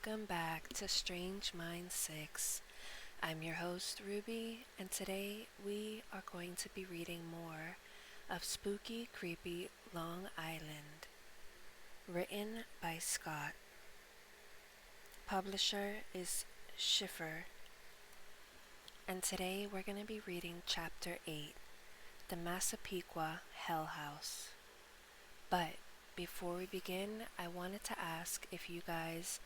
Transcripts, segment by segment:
welcome back to Strange Mind 6. I'm your host, Ruby, and today we are going to be reading more of Spooky, Creepy Long Island, written by Scott. Publisher is Schiffer, and today we're going to be reading Chapter 8, The Massapequa Hell House. But before we begin, I wanted to ask if you guys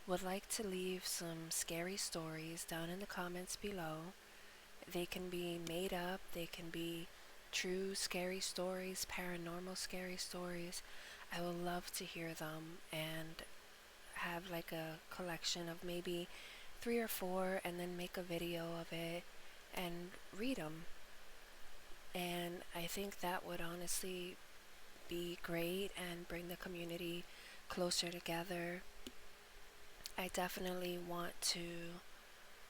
would like to leave some scary stories down in the comments below. They can be made up, they can be true scary stories, paranormal scary stories. I would love to hear them and have like a collection of maybe 3 or 4 and then make a video of it and read them. And I think that would honestly be great and bring the community closer together. I definitely want to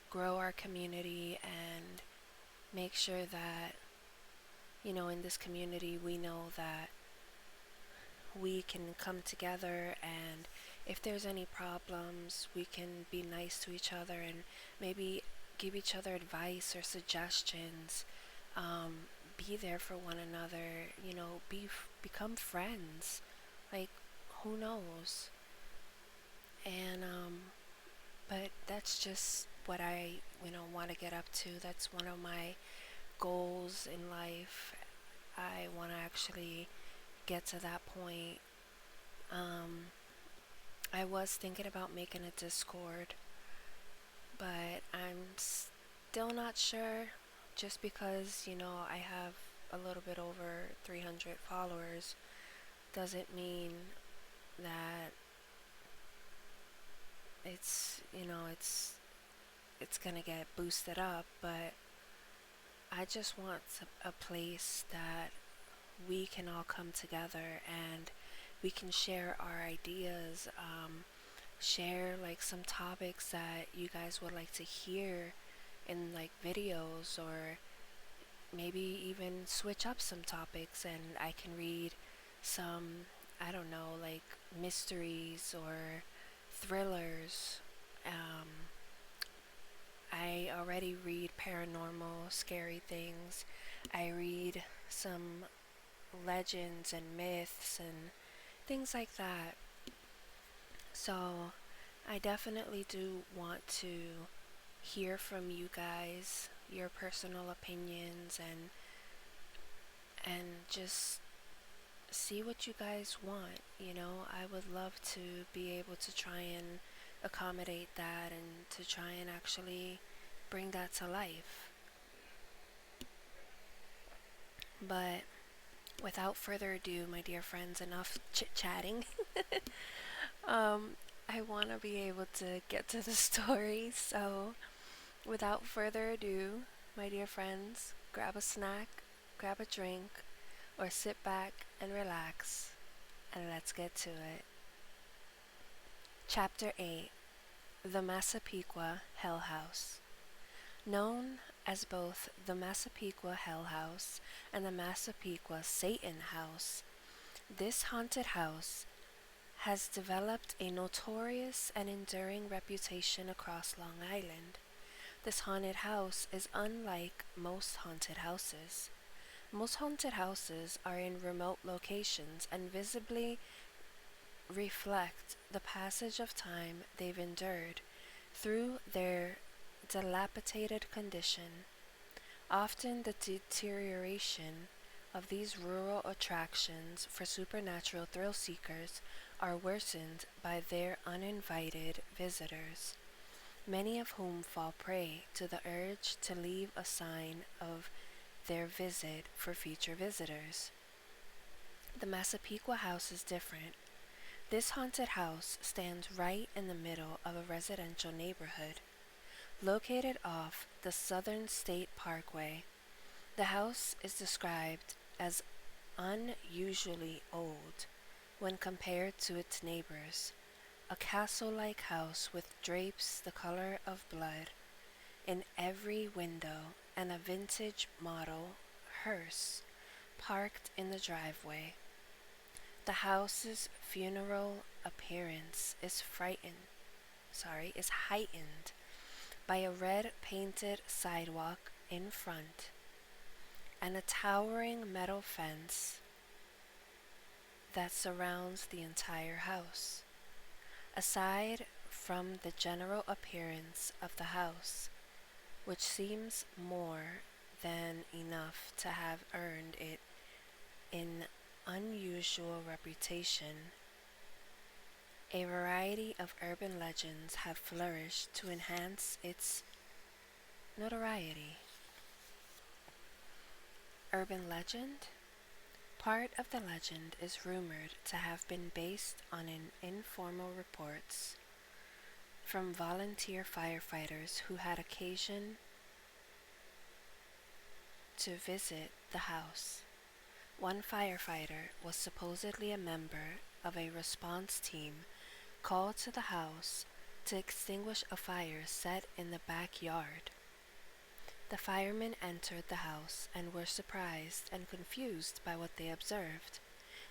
grow our community and make sure that, in this community we know that we can come together, and if there's any problems, we can be nice to each other and maybe give each other advice or suggestions. Be there for one another, become friends. Like, who knows? And but that's just what I want to get up to. That's one of my goals in life. I want to actually get to that point. I was thinking about making a Discord, but I'm still not sure, just because I have a little bit over 300 followers doesn't mean that it's gonna get boosted up. But I just want a place that we can all come together and we can share our ideas, share like some topics that you guys would like to hear in like videos, or maybe even switch up some topics and I can read some, I don't know, like mysteries or thrillers. I already read paranormal, scary things. I read some legends and myths and things like that. So I definitely do want to hear from you guys, your personal opinions, and just see what you guys want. I would love to be able to try and accommodate that and to try and actually bring that to life. But without further ado, my dear friends, enough chit-chatting. I want to be able to get to the story, so without further ado, my dear friends, grab a snack, grab a drink, or sit back and relax, and let's get to it. Chapter 8, The Massapequa Hell House. Known as both the Massapequa Hell House and the Massapequa Satan House, this haunted house has developed a notorious and enduring reputation across Long Island. This haunted house is unlike most haunted houses. Most haunted houses are in remote locations and visibly reflect the passage of time they've endured through their dilapidated condition. Often the deterioration of these rural attractions for supernatural thrill seekers are worsened by their uninvited visitors, many of whom fall prey to the urge to leave a sign of their visit for future visitors. The Massapequa house is different. This haunted house stands right in the middle of a residential neighborhood. Located off the Southern State Parkway, the house is described as unusually old when compared to its neighbors, a castle-like house with drapes the color of blood in every window and a vintage model hearse parked in the driveway. The house's funeral appearance is is heightened by a red painted sidewalk in front and a towering metal fence that surrounds the entire house. Aside from the general appearance of the house, which seems more than enough to have earned it an unusual reputation, a variety of urban legends have flourished to enhance its notoriety. Urban legend? Part of the legend is rumored to have been based on an informal reports from volunteer firefighters who had occasion to visit the house. One firefighter was supposedly a member of a response team called to the house to extinguish a fire set in the backyard. The firemen entered the house and were surprised and confused by what they observed.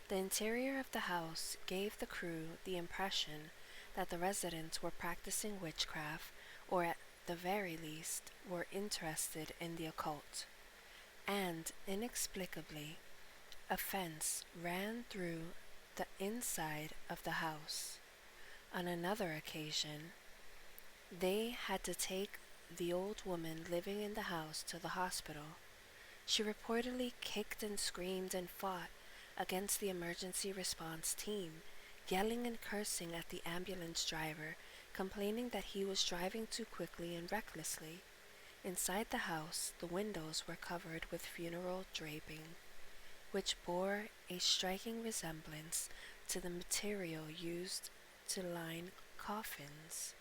The interior of the house gave the crew the impression that the residents were practicing witchcraft or at the very least were interested in the occult. And inexplicably, a fence ran through the inside of the house. On another occasion, they had to take the old woman living in the house to the hospital. She reportedly kicked and screamed and fought against the emergency response team, yelling and cursing at the ambulance driver, complaining that he was driving too quickly and recklessly. Inside the house, the windows were covered with funeral draping, which bore a striking resemblance to the material used to line coffins.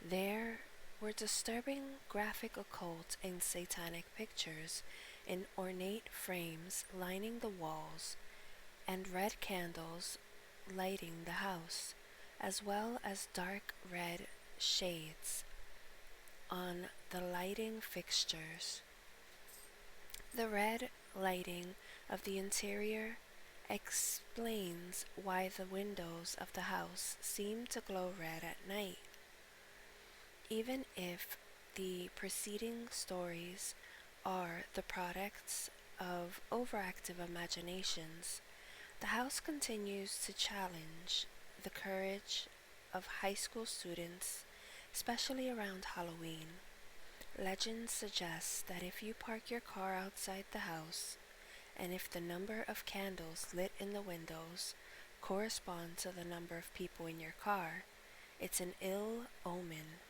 There were disturbing graphic occult and satanic pictures in ornate frames lining the walls, and red candles lighting the house, as well as dark red shades on the lighting fixtures. The red lighting of the interior explains why the windows of the house seem to glow red at night. Even if the preceding stories are the products of overactive imaginations, the house continues to challenge the courage of high school students, especially around Halloween. Legend suggests that if you park your car outside the house, and if the number of candles lit in the windows correspond to the number of people in your car, it's an ill omen,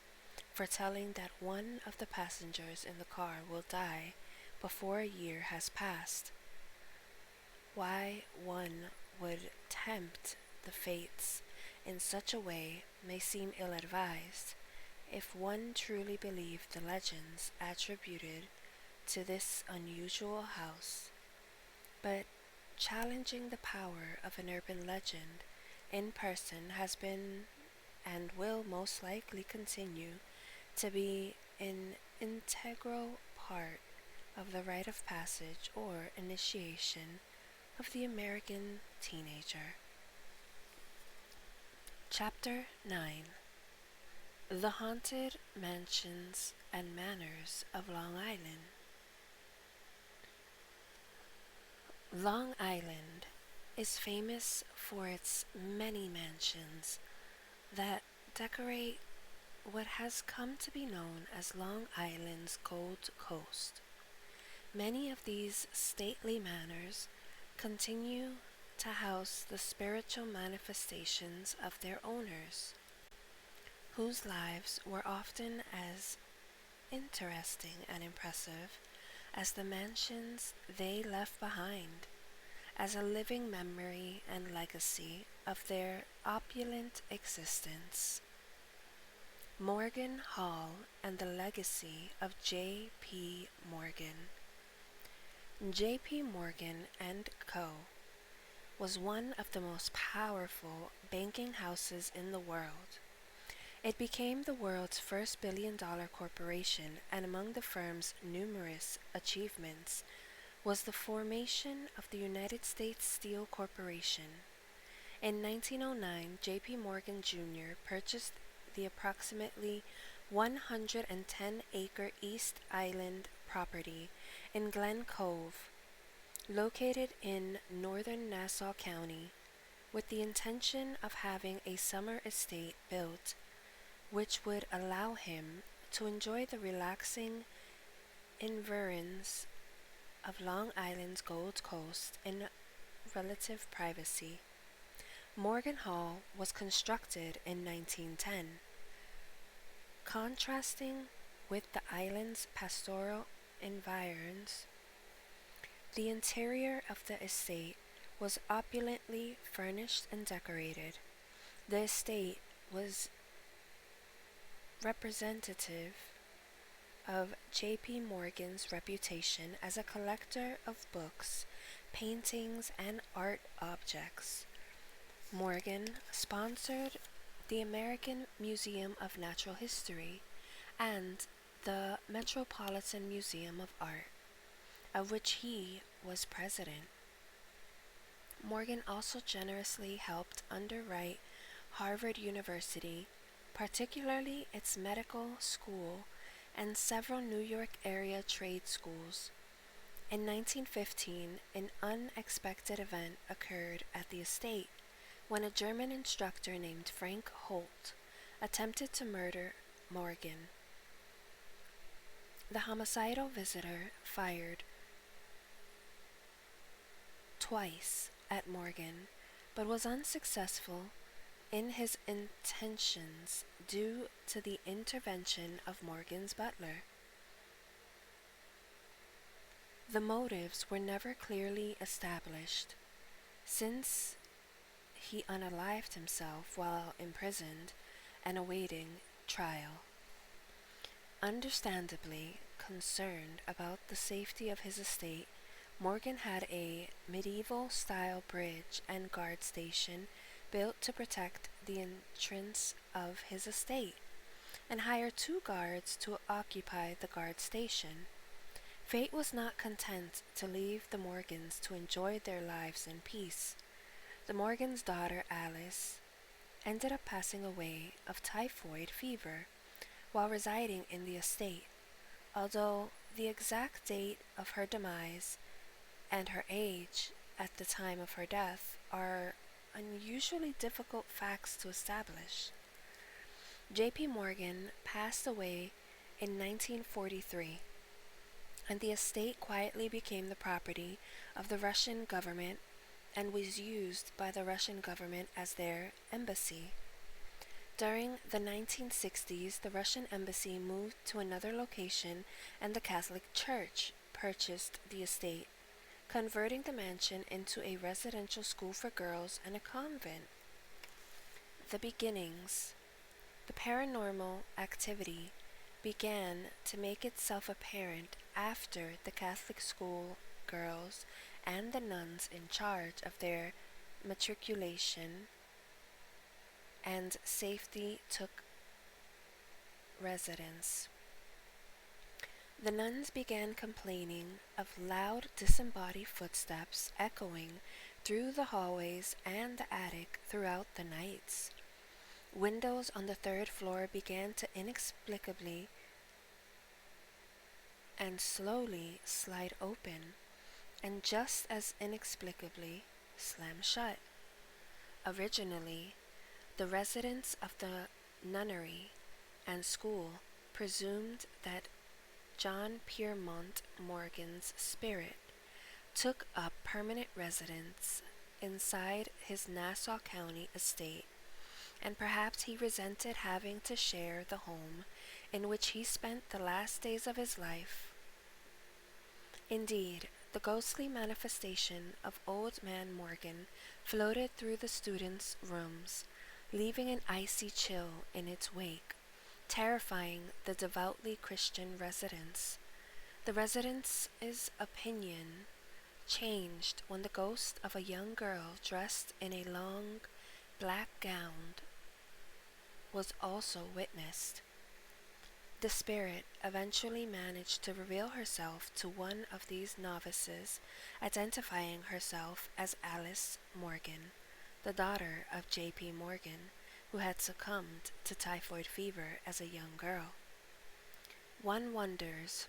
foretelling that one of the passengers in the car will die before a year has passed. Why one would tempt the fates in such a way may seem ill-advised if one truly believed the legends attributed to this unusual house. But challenging the power of an urban legend in person has been and will most likely continue to be an integral part of the rite of passage or initiation of the American teenager. Chapter 9: The Haunted Mansions and Manors of Long Island. Long Island is famous for its many mansions that decorate what has come to be known as Long Island's Gold Coast. Many of these stately manors continue to house the spiritual manifestations of their owners, whose lives were often as interesting and impressive as the mansions they left behind, as a living memory and legacy of their opulent existence. Morgan Hall and the Legacy of J.P. Morgan. J.P. Morgan and Co. was one of the most powerful banking houses in the world. It became the world's first billion-dollar corporation, and among the firm's numerous achievements was the formation of the United States Steel Corporation. In 1909, J.P. Morgan Jr. purchased the approximately 110-acre East Island property in Glen Cove, located in northern Nassau County, with the intention of having a summer estate built which would allow him to enjoy the relaxing environs of Long Island's Gold Coast in relative privacy. Morgan Hall was constructed in 1910, contrasting with the island's pastoral environs. The interior of the estate was opulently furnished and decorated. The estate was representative of J.P. Morgan's reputation as a collector of books, paintings, and art objects. Morgan sponsored the American Museum of Natural History and the Metropolitan Museum of Art, of which he was president. Morgan also generously helped underwrite Harvard University, particularly its medical school, and several New York area trade schools. In 1915, an unexpected event occurred at the estate when a German instructor named Frank Holt attempted to murder Morgan. The homicidal visitor fired twice at Morgan, but was unsuccessful in his intentions due to the intervention of Morgan's butler. The motives were never clearly established, since he unalived himself while imprisoned and awaiting trial. Understandably concerned about the safety of his estate, Morgan had a medieval-style bridge and guard station built to protect the entrance of his estate, and hired 2 guards to occupy the guard station. Fate was not content to leave the Morgans to enjoy their lives in peace. The Morgans' daughter, Alice, ended up passing away of typhoid fever while residing in the estate, although the exact date of her demise and her age at the time of her death are unusually difficult facts to establish. J.P. Morgan passed away in 1943, and the estate quietly became the property of the Russian government and was used by the Russian government as their embassy. During the 1960s, the Russian embassy moved to another location, and the Catholic Church purchased the estate, converting the mansion into a residential school for girls and a convent. The beginnings. The paranormal activity began to make itself apparent after the Catholic school girls and the nuns in charge of their matriculation and safety took residence. The nuns began complaining of loud disembodied footsteps echoing through the hallways and the attic throughout the nights. Windows on the 3rd floor began to inexplicably and slowly slide open, and just as inexplicably slam shut. Originally, the residents of the nunnery and school presumed that John Piermont Morgan's spirit took up permanent residence inside his Nassau County estate, and perhaps he resented having to share the home in which he spent the last days of his life. Indeed, the ghostly manifestation of Old Man Morgan floated through the students' rooms, leaving an icy chill in its wake, terrifying the devoutly Christian residents. The residents' opinion changed when the ghost of a young girl dressed in a long black gown was also witnessed. The spirit eventually managed to reveal herself to one of these novices, identifying herself as Alice Morgan, the daughter of J.P. Morgan, who had succumbed to typhoid fever as a young girl. One wonders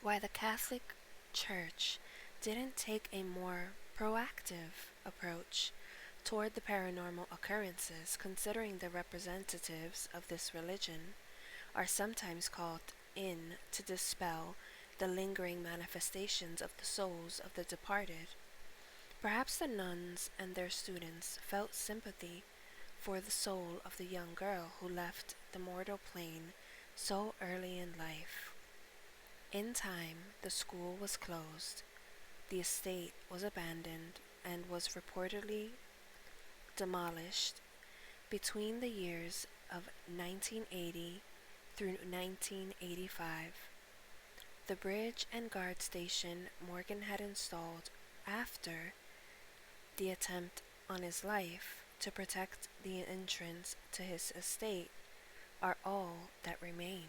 why the Catholic Church didn't take a more proactive approach toward the paranormal occurrences, considering the representatives of this religion are sometimes called in to dispel the lingering manifestations of the souls of the departed. Perhaps the nuns and their students felt sympathy for the soul of the young girl who left the mortal plane so early in life. In time, the school was closed, the estate was abandoned, and was reportedly demolished between the years of 1980 through 1985. The bridge and guard station Morgan had installed after the attempt on his life to protect the entrance to his estate are all that remain.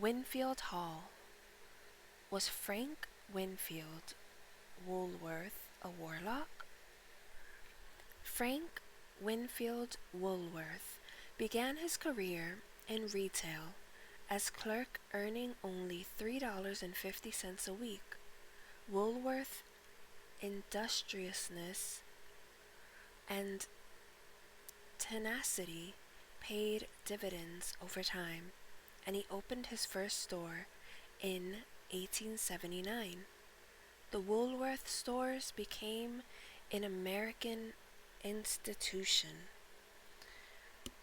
Winfield Hall. Was Frank Winfield Woolworth a warlock? Frank Winfield Woolworth began his career in retail as clerk, earning only $3.50 a week. Woolworth industriousness and tenacity paid dividends over time, and he opened his first store in 1879. The Woolworth stores became an American institution.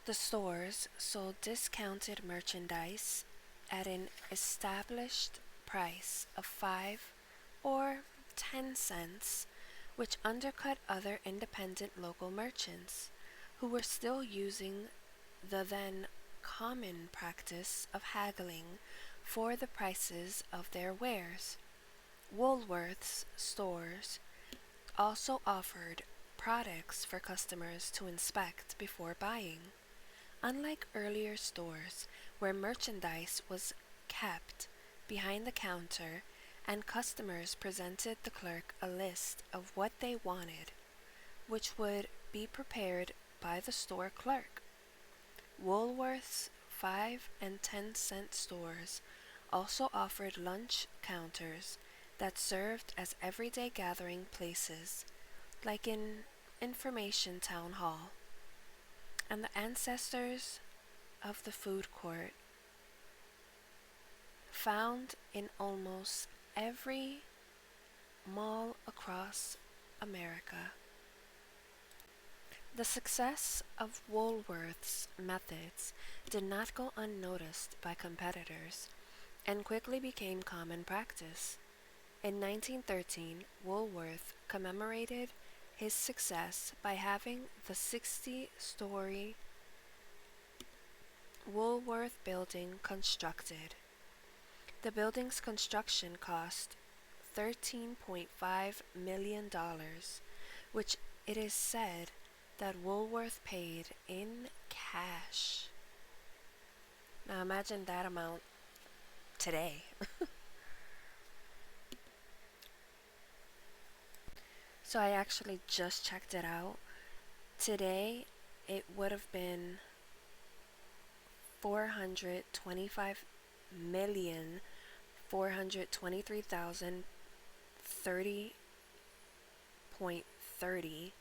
The stores sold discounted merchandise at an established price of 5 or 10 cents, which undercut other independent local merchants who were still using the then common practice of haggling for the prices of their wares. Woolworth's stores also offered products for customers to inspect before buying. Unlike earlier stores where merchandise was kept behind the counter and customers presented the clerk a list of what they wanted, which would be prepared by the store clerk. Woolworth's 5 and 10-cent stores also offered lunch counters that served as everyday gathering places, like an information town hall, and the ancestors of the food court found in almost every mall across America. The success of Woolworth's methods did not go unnoticed by competitors and quickly became common practice. In 1913, Woolworth commemorated his success by having the 60-story Woolworth building constructed. The building's construction cost $13.5 million, which it is said that Woolworth paid in cash. Now imagine that amount today. So I actually just checked it out. Today it would have been 425,423,030.30.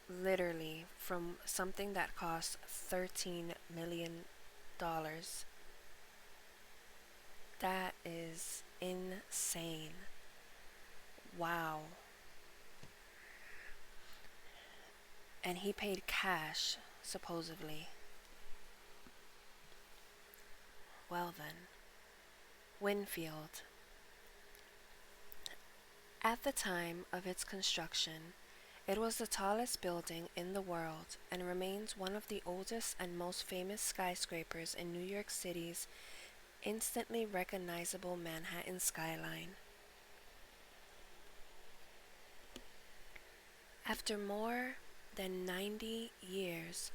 Literally from something that cost $13 million. That is insane. Wow. And he paid cash, supposedly. Well then. Winfield. At the time of its construction, it was the tallest building in the world and remains one of the oldest and most famous skyscrapers in New York City's instantly recognizable Manhattan skyline. After more than 90 years,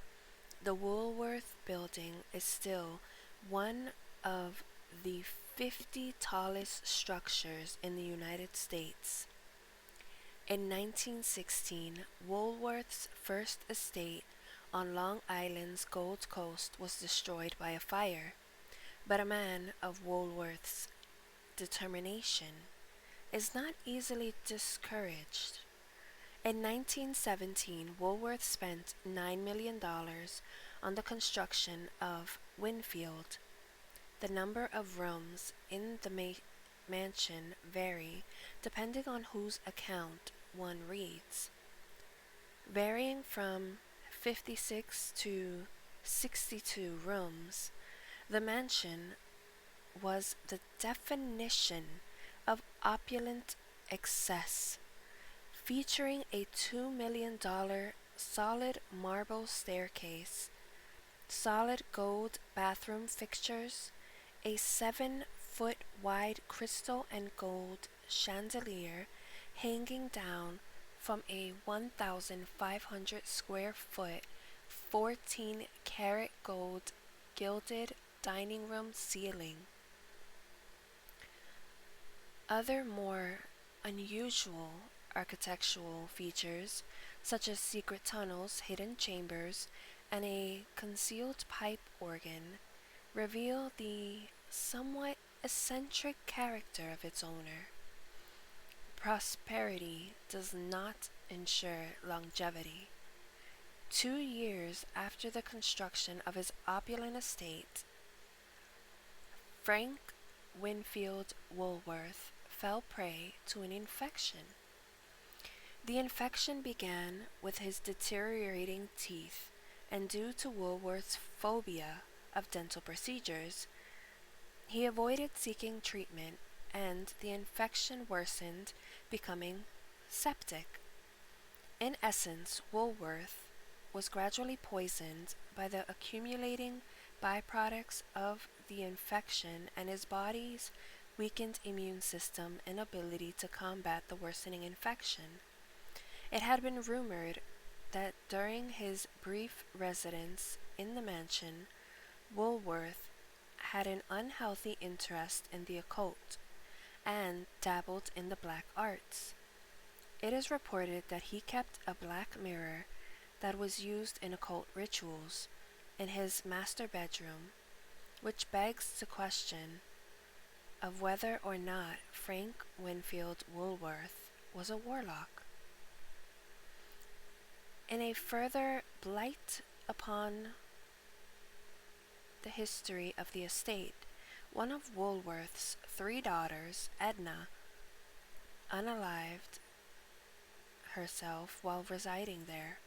the Woolworth building is still one of the 50 tallest structures in the United States. In 1916, Woolworth's first estate on Long Island's Gold Coast was destroyed by a fire, but a man of Woolworth's determination is not easily discouraged. In 1917, Woolworth spent $9 million on the construction of Winfield. The number of rooms in the mansion vary depending on whose account one reads, varying from 56 to 62 rooms. The mansion was the definition of opulent excess, featuring a $2 million solid marble staircase, solid gold bathroom fixtures, a 7-foot wide crystal and gold chandelier hanging down from a 1,500 square foot, 14-karat gold gilded dining room ceiling. Other more unusual architectural features, such as secret tunnels, hidden chambers, and a concealed pipe organ, reveal the somewhat eccentric character of its owner. Prosperity does not ensure longevity. 2 years after the construction of his opulent estate, Frank Winfield Woolworth fell prey to an infection. The infection began with his deteriorating teeth, and due to Woolworth's phobia of dental procedures, he avoided seeking treatment, and the infection worsened, becoming septic. In essence, Woolworth was gradually poisoned by the accumulating byproducts of the infection and his body's weakened immune system and ability to combat the worsening infection. It had been rumored that during his brief residence in the mansion, Woolworth had an unhealthy interest in the occult and dabbled in the black arts. It is reported that he kept a black mirror that was used in occult rituals in his master bedroom, which begs the question of whether or not Frank Winfield Woolworth was a warlock. In a further blight upon the history of the estate, one of Woolworth's 3 daughters, Edna, unalived herself while residing there.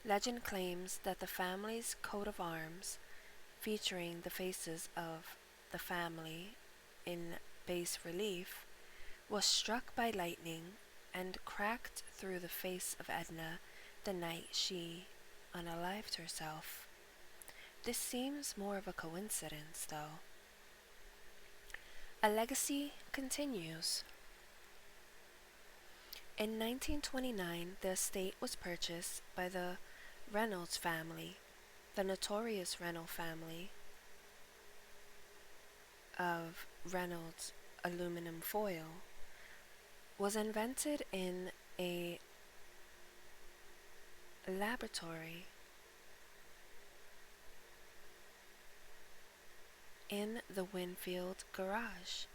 Legend claims that the family's coat of arms, featuring the faces of the family in bas relief, was struck by lightning and cracked through the face of Edna the night she unalived herself. This seems more of a coincidence, though. A legacy continues. In 1929, the estate was purchased by the Reynolds family. The notorious Reynolds family of Reynolds aluminum foil was invented in a laboratory in the Winfield garage.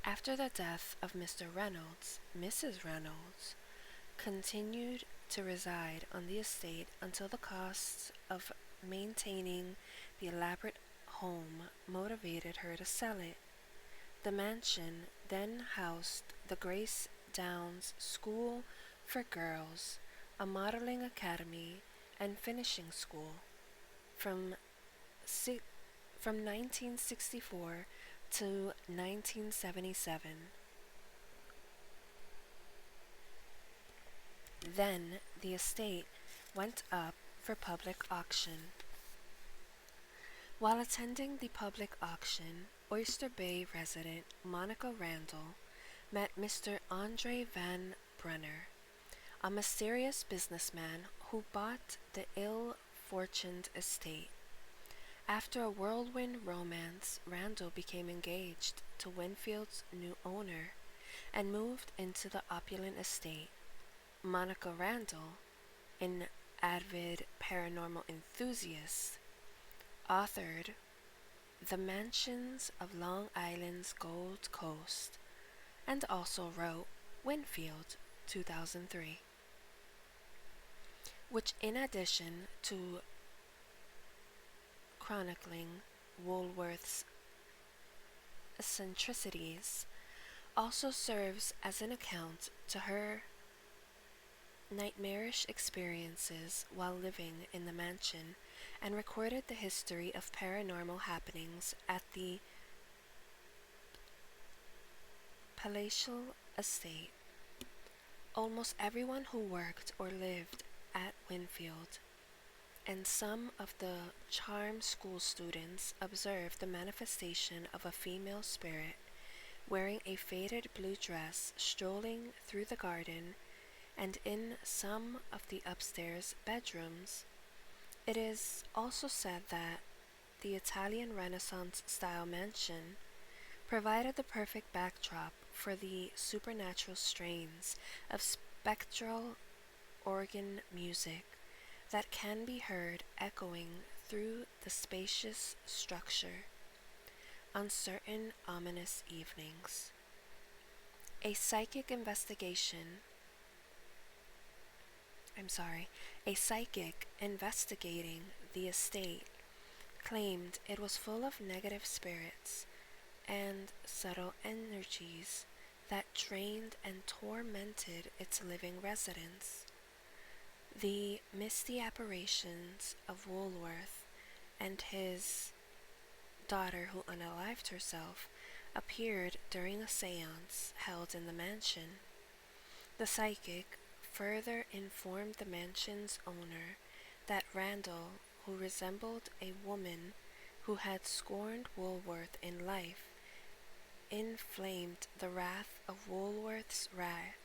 After the death of Mr. Reynolds, Mrs. Reynolds continued to reside on the estate until the costs of maintaining the elaborate home motivated her to sell it. The mansion then housed the Grace Downs School for Girls, a modeling academy and finishing school. From 1964 to 1977. Then the estate went up for public auction. While attending the public auction, Oyster Bay resident Monica Randall met Mr. Andre Van Brunner, a mysterious businessman who bought the ill-fortuned estate. After a whirlwind romance, Randall became engaged to Winfield's new owner, and moved into the opulent estate. Monica Randall, an avid paranormal enthusiast, authored The Mansions of Long Island's Gold Coast and also wrote Winfield 2003, which, in addition to chronicling Woolworth's eccentricities, also serves as an account to her nightmarish experiences while living in the mansion, and recorded the history of paranormal happenings at the palatial estate. Almost everyone who worked or lived at Winfield and some of the charm school students observed the manifestation of a female spirit wearing a faded blue dress strolling through the garden and in some of the upstairs bedrooms. It is also said that the Italian Renaissance style mansion provided the perfect backdrop for the supernatural strains of spectral organ music that can be heard echoing through the spacious structure on certain ominous evenings. A psychic investigation a psychic investigating the estate claimed it was full of negative spirits and subtle energies that drained and tormented its living residents. The misty apparitions of Woolworth and his daughter, who unalived herself, appeared during a seance held in the mansion. The psychic further informed the mansion's owner that Randall, who resembled a woman who had scorned Woolworth in life, inflamed the wrath of Woolworth's wrath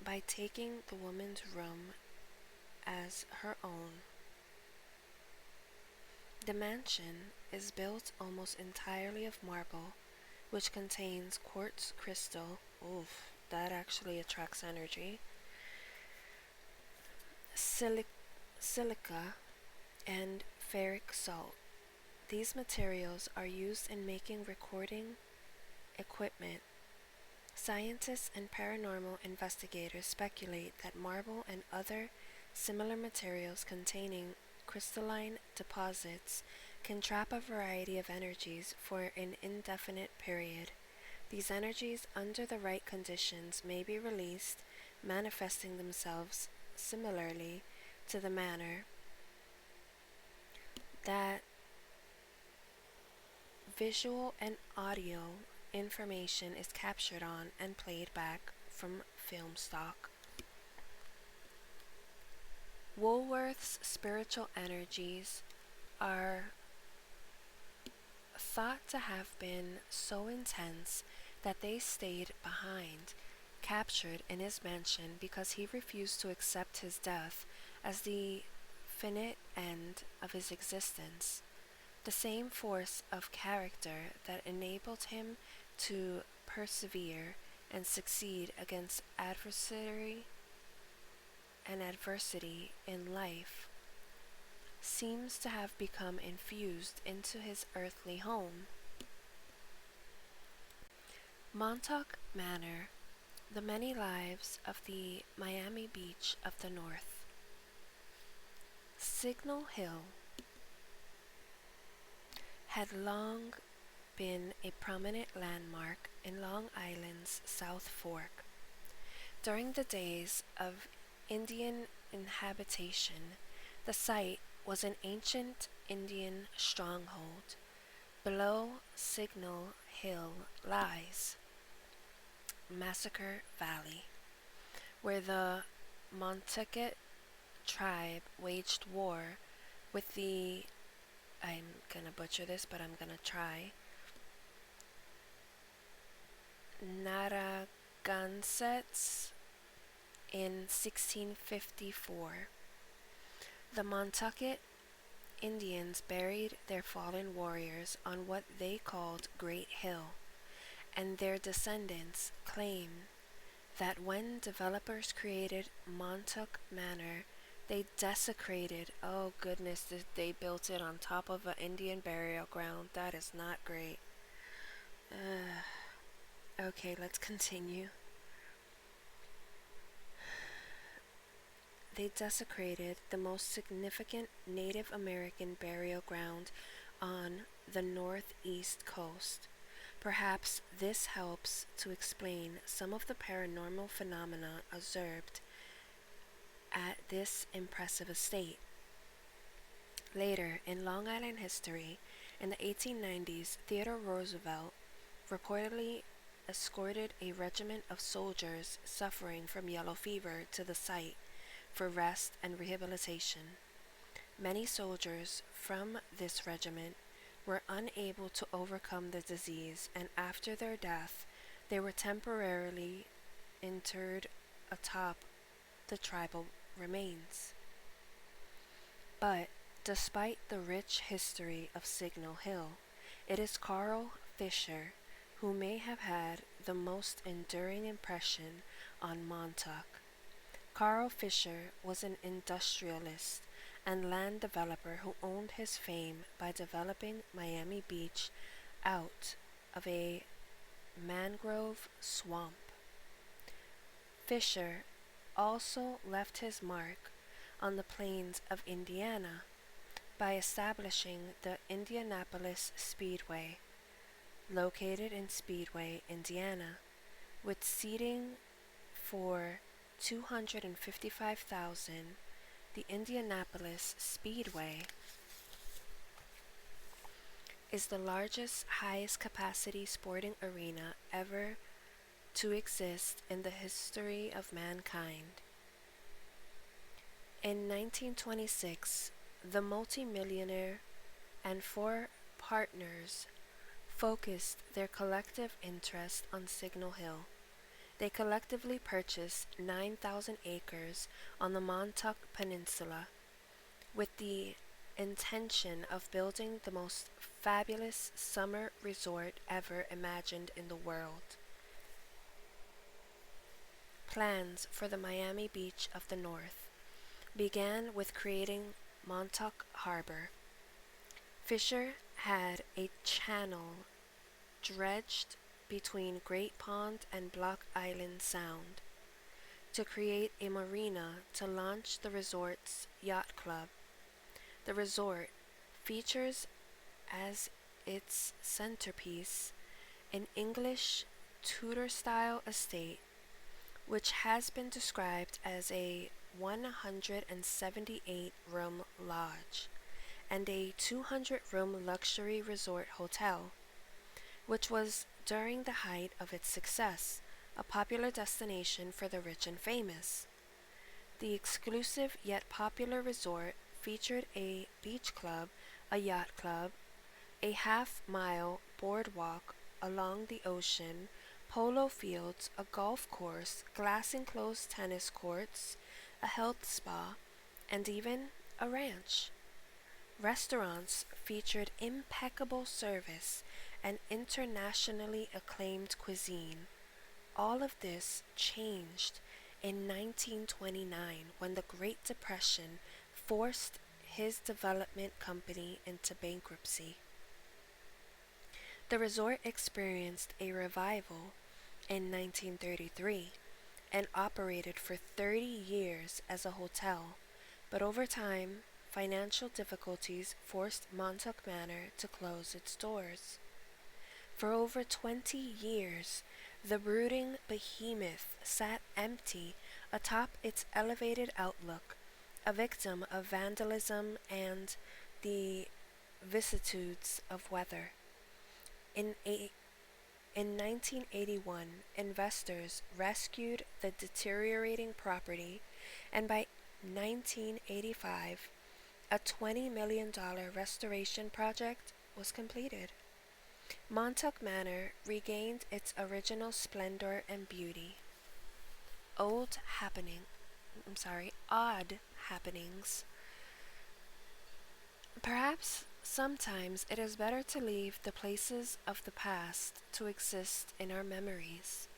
by taking the woman's room as her own. The mansion is built almost entirely of marble, which contains quartz crystal, oof, that actually attracts energy, silica, and ferric salt. These materials are used in making recording equipment. Scientists and paranormal investigators speculate that marble and other similar materials containing crystalline deposits can trap a variety of energies for an indefinite period. These energies, under the right conditions, may be released, manifesting themselves similarly to the manner that visual and audio information is captured on and played back from film stock. Woolworth's spiritual energies are thought to have been so intense that they stayed behind, captured in his mansion, because he refused to accept his death as the finite end of his existence. The same force of character that enabled him to persevere and succeed against adversity in life seems to have become infused into his earthly home. Montauk Manor, the many lives of the Miami Beach of the North. Signal Hill had long been a prominent landmark in Long Island's South Fork. During the days of Indian inhabitation, the site was an ancient Indian stronghold. Below Signal Hill lies Massacre Valley, where the Montaukett tribe waged war with the, I'm gonna butcher this, but I'm gonna try, Narragansetts in 1654. The Montaukett Indians buried their fallen warriors on what they called Great Hill, and their descendants claim that when developers created Montauk Manor, they desecrated, oh goodness, they built it on top of an Indian burial ground. That is not great. Okay, let's continue. They desecrated the most significant Native American burial ground on the northeast coast. Perhaps this helps to explain some of the paranormal phenomena observed at this impressive estate. Later, in Long Island history, in the 1890s, Theodore Roosevelt reportedly escorted a regiment of soldiers suffering from yellow fever to the site for rest and rehabilitation. Many soldiers from this regiment were unable to overcome the disease, and after their death, they were temporarily interred atop the tribal remains. But despite the rich history of Signal Hill, it is Carl Fisher who may have had the most enduring impression on Montauk. Carl Fisher was an industrialist and land developer who owned his fame by developing Miami Beach out of a mangrove swamp. Fisher also left his mark on the plains of Indiana by establishing the Indianapolis Speedway, located in Speedway, Indiana, with seating for 255,000. The Indianapolis Speedway is the largest, highest capacity sporting arena ever to exist in the history of mankind. In 1926, the multimillionaire and four partners focused their collective interest on Signal Hill. They collectively purchased 9,000 acres on the Montauk Peninsula with the intention of building the most fabulous summer resort ever imagined in the world. Plans for the Miami Beach of the North began with creating Montauk Harbor. Fisher had a channel dredged between Great Pond and Block Island Sound to create a marina to launch the resort's yacht club. The resort features as its centerpiece an English Tudor-style estate, which has been described as a 178-room lodge and a 200-room luxury resort hotel, which was, during the height of its success, a popular destination for the rich and famous. The exclusive yet popular resort featured a beach club, a yacht club, a half-mile boardwalk along the ocean, polo fields, a golf course, glass-enclosed tennis courts, a health spa, and even a ranch. Restaurants featured impeccable service and internationally acclaimed cuisine. All of this changed in 1929 when the Great Depression forced his development company into bankruptcy. The resort experienced a revival in 1933 and operated for 30 years as a hotel, but over time, financial difficulties forced Montauk Manor to close its doors. For over 20 years, the brooding behemoth sat empty atop its elevated outlook, a victim of vandalism and the vicissitudes of weather. In 1981, investors rescued the deteriorating property, and by 1985, a $20 million restoration project was completed. Montauk Manor regained its original splendor and beauty. Odd happenings Perhaps sometimes it is better to leave the places of the past to exist in our memories.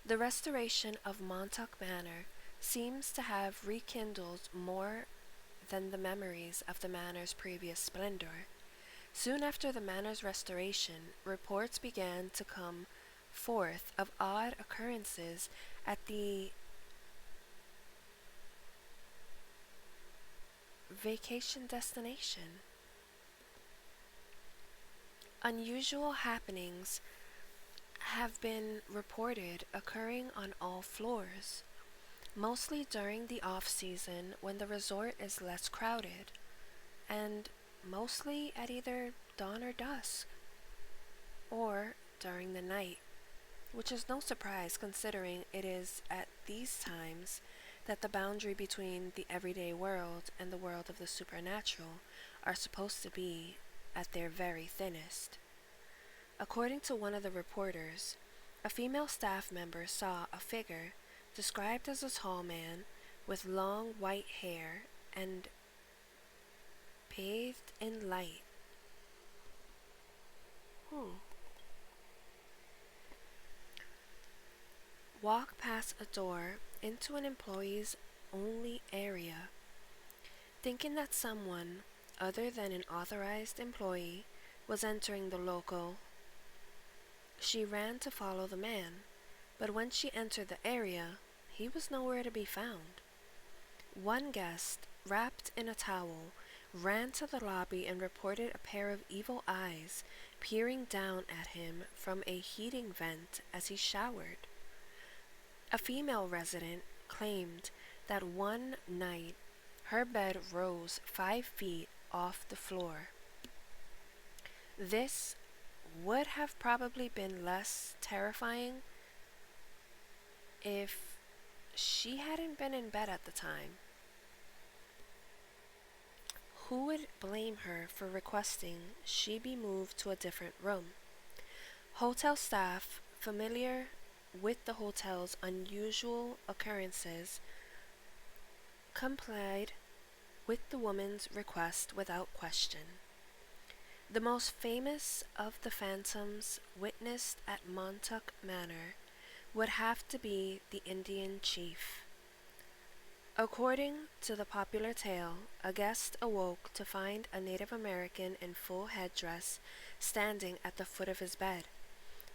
The restoration of Montauk Manor seems to have rekindled more than the memories of the manor's previous splendor. Soon after the manor's restoration, reports began to come forth of odd occurrences at the vacation destination. Unusual happenings have been reported occurring on all floors, mostly during the off season when the resort is less crowded, and mostly at either dawn or dusk, or during the night, which is no surprise considering it is at these times that the boundary between the everyday world and the world of the supernatural are supposed to be at their very thinnest. According to one of the reporters, a female staff member saw a figure described as a tall man with long white hair and bathed in light. Hmm. Walk past a door into an employee's only area, thinking that someone other than an authorized employee was entering the local. She ran to follow the man, but when she entered the area, he was nowhere to be found. One guest, wrapped in a towel, ran to the lobby and reported a pair of evil eyes peering down at him from a heating vent as he showered. A female resident claimed that one night her bed rose 5 feet off the floor. This would have probably been less terrifying if she hadn't been in bed at the time. Who would blame her for requesting she be moved to a different room? Hotel staff, familiar with the hotel's unusual occurrences, complied with the woman's request without question. The most famous of the phantoms witnessed at Montauk Manor would have to be the Indian chief. According to the popular tale, a guest awoke to find a Native American in full headdress standing at the foot of his bed.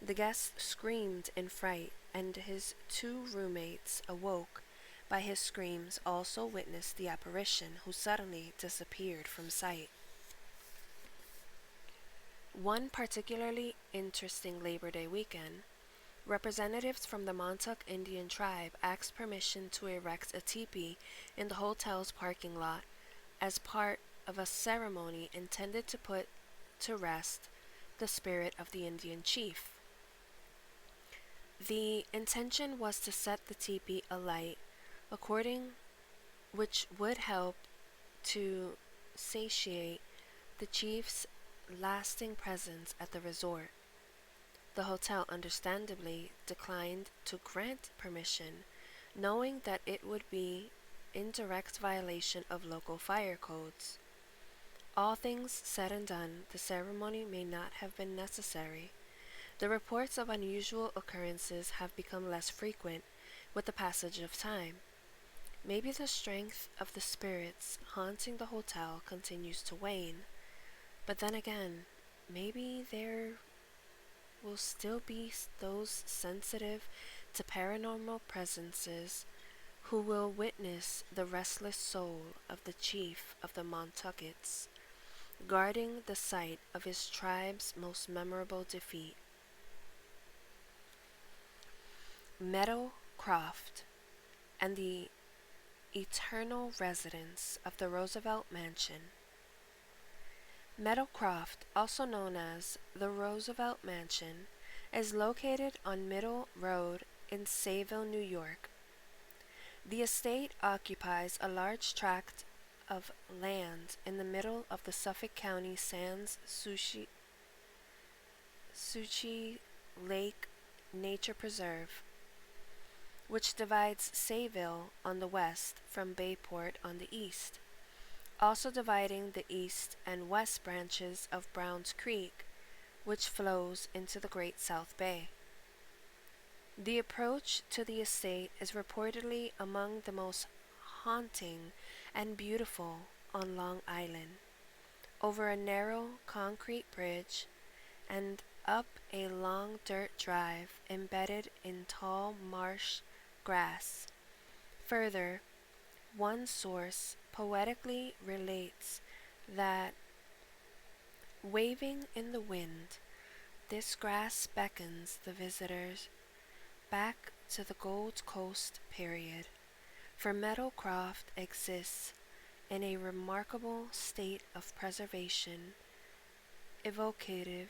The guest screamed in fright, and his two roommates awoke by his screams also witnessed the apparition, who suddenly disappeared from sight. One particularly interesting Labor Day weekend, representatives from the Montauk Indian tribe asked permission to erect a teepee in the hotel's parking lot as part of a ceremony intended to put to rest the spirit of the Indian chief. The intention was to set the teepee alight, according which would help to satiate the chief's lasting presence at the resort. The hotel understandably declined to grant permission, knowing that it would be in direct violation of local fire codes. All things said and done, the ceremony may not have been necessary. The reports of unusual occurrences have become less frequent with the passage of time. Maybe the strength of the spirits haunting the hotel continues to wane, but then again, maybe there will still be those sensitive to paranormal presences who will witness the restless soul of the chief of the Montuckets, guarding the site of his tribe's most memorable defeat. Meadowcroft and the eternal residence of the Roosevelt Mansion. Meadowcroft, also known as the Roosevelt Mansion, is located on Middle Road in Sayville, New York. The estate occupies a large tract of land in the middle of the Suffolk County Sans Souci Lake Nature Preserve, which divides Sayville on the west from Bayport on the east. also dividing the east and west branches of Browns Creek, which flows into the Great South Bay. The approach to the estate is reportedly among the most haunting and beautiful on Long Island. Over a narrow concrete bridge and up a long dirt drive embedded in tall marsh grass. Further, one source poetically relates that, waving in the wind, this grass beckons the visitors back to the Gold Coast period, for Meadowcroft exists in a remarkable state of preservation, evocative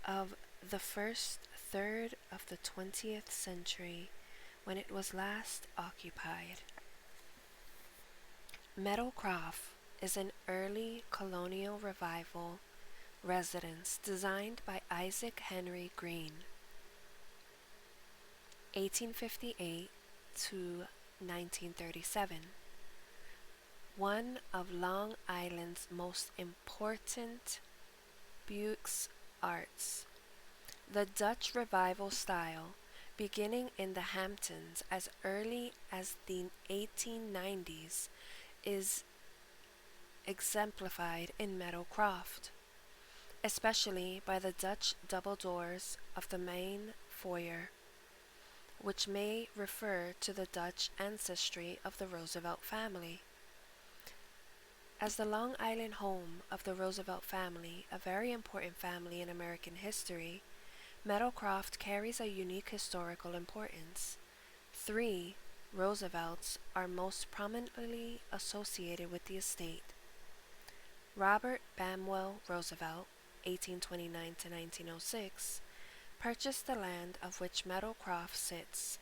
of the first third of the 20th century when it was last occupied. Meadowcroft is an early colonial revival residence designed by Isaac Henry Green, 1858 to 1937, one of Long Island's most important Buick's arts. The Dutch Revival style, beginning in the Hamptons as early as the 1890s, is exemplified in Meadowcroft, especially by the Dutch double doors of the main foyer, which may refer to the Dutch ancestry of the Roosevelt family. As the Long Island home of the Roosevelt family, a very important family in American history, Meadowcroft carries a unique historical importance. 3 Roosevelts are most prominently associated with the estate. Robert Bamwell Roosevelt, 1829 to 1906, purchased the land of which Meadowcroft sits.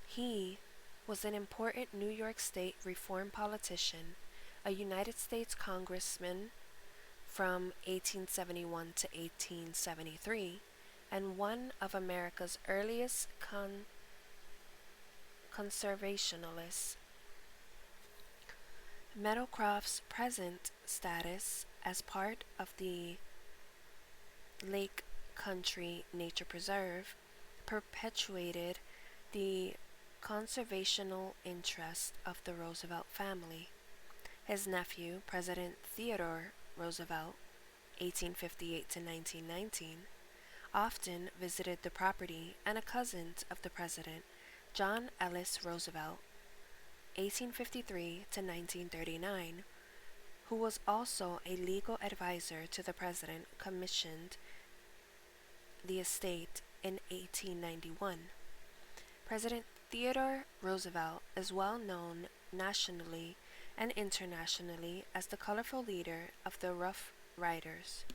He was an important New York State reform politician, a United States congressman from 1871 to 1873, and one of America's earliest conservationists. Meadowcroft's present status as part of the Lake Country Nature Preserve perpetuated the conservational interest of the Roosevelt family. His nephew, President Theodore Roosevelt, 1858 to 1919, often visited the property, and a cousin of the president, John Ellis Roosevelt, 1853 to 1939, who was also a legal advisor to the president, commissioned the estate in 1891. President Theodore Roosevelt is well known nationally and internationally as the colorful leader of the Rough Riders.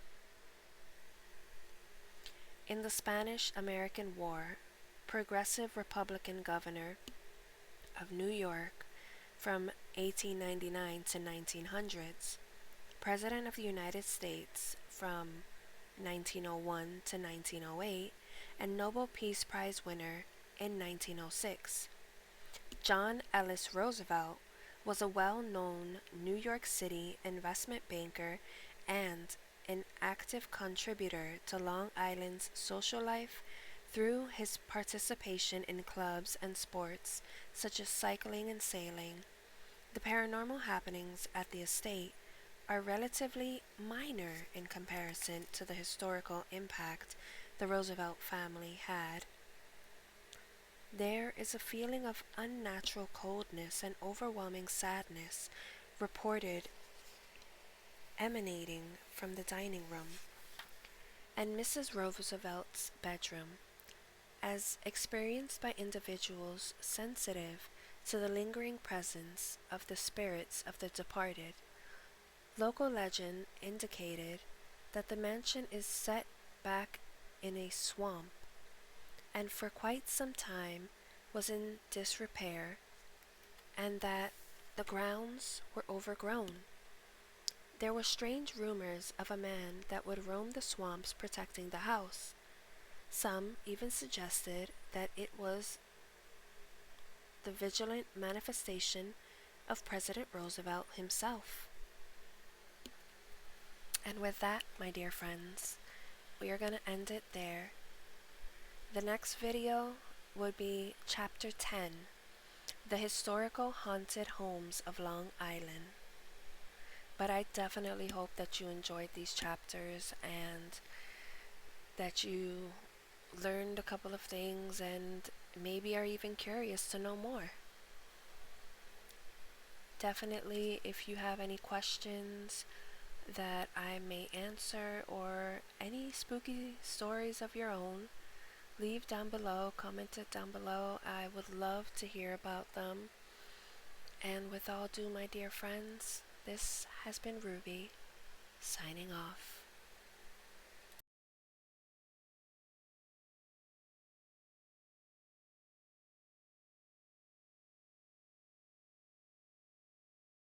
In the Spanish-American War, progressive Republican governor of New York from 1899 to 1900s, President of the United States from 1901 to 1908, and Nobel Peace Prize winner in 1906. John Ellis Roosevelt was a well-known New York City investment banker and an active contributor to Long Island's social life through his participation in clubs and sports such as cycling and sailing. The paranormal happenings at the estate are relatively minor in comparison to the historical impact the Roosevelt family had. There is a feeling of unnatural coldness and overwhelming sadness reported emanating from the dining room and Mrs. Roosevelt's bedroom, as experienced by individuals sensitive to the lingering presence of the spirits of the departed. Local legend indicated that the mansion is set back in a swamp and for quite some time was in disrepair, and that the grounds were overgrown. There were strange rumors of a man that would roam the swamps protecting the house. Some even suggested that it was the vigilant manifestation of President Roosevelt himself. And with that, my dear friends, we are going to end it there. The next video would be Chapter 10, The Historical Haunted Homes of Long Island. But I definitely hope that you enjoyed these chapters and that you learned a couple of things and maybe are even curious to know more. Definitely, if you have any questions that I may answer or any spooky stories of your own, leave down below, comment it down below. I would love to hear about them. And with all due, my dear friends, this has been Ruby, signing off.